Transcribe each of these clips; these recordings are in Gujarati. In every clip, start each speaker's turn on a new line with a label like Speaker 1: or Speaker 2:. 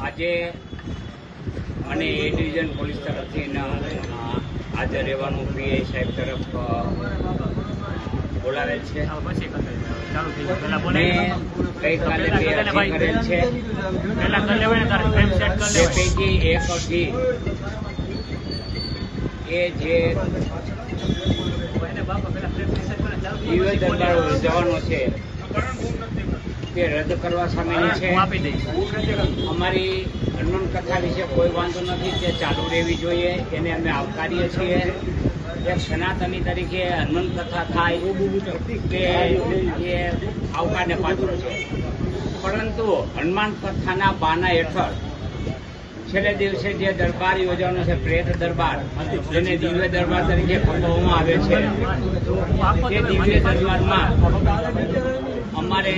Speaker 1: આજે મને એ ડિવિઝન પોલીસ તરફથી હાજર રહેવાનું પીઆઈ સાહેબ તરફ બોલાવેલ છે. ગઈકાલે બે અરજી કરેલ છે. તે પૈકી એક અરજી એ જે દિવ્ય દરબાર જવાનો છે તે રદ કરવા સામેની છે. અમારી હનુમાન કથા વિશે કોઈ વાંધો નથી, તે ચાલુ રહેવી જોઈએ, એને અમે આવકારીએ છીએ. એક સનાતની તરીકે હનુમાન કથા થાય તે એ આવકારને પાત્ર છે. પરંતુ હનુમાન કથાના બાના હેઠળ છેલ્લે દિવસે જે દરબાર યોજવાનો છે, પ્રેત દરબાર, જેને દિવ્ય દરબાર તરીકે ખોટવામાં આવે છે, તે દિવ્ય દરબારમાં અમારે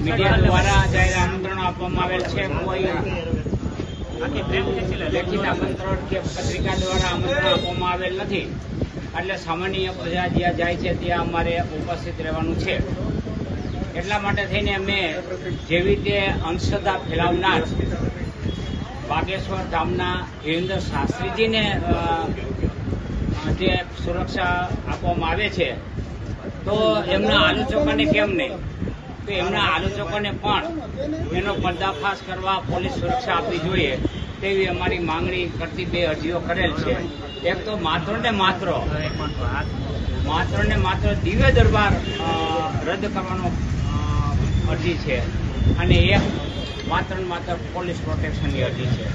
Speaker 1: મીડિયા દ્વારા જાહેર આમંત્રણ આપવામાં આવેલ છે. કોઈ લેખિત આમંત્રણ કે પત્રિકા દ્વારા આમંત્રણ આપવામાં આવેલ નથી. એટલે સામાન્ય પ્રજા જ્યાં જાય છે ત્યાં અમારે ઉપસ્થિત રહેવાનું છે. એટલા માટે થઈને અમે જેવી રીતે અંધશ્રદ્ધા ફેલાવનાર બાગેશ્વર ધામના હિરેન્દ્ર શાસ્ત્રીજીને જે સુરક્ષા આપવામાં આવે છે, તો એમના આલોચકોને કેમ નહીં? તો એમના આલોચકોને પણ એનો પર્દાફાશ કરવા પોલીસ સુરક્ષા આપવી જોઈએ તેવી અમારી માંગણી કરતી બે અરજીઓ કરેલ છે. એક તો માત્ર ને માત્ર દિવ્ય દરબાર રદ કરવાનો અરજી છે, અને એક માત્ર પોલીસ પ્રોટેક્શનની અરજી છે.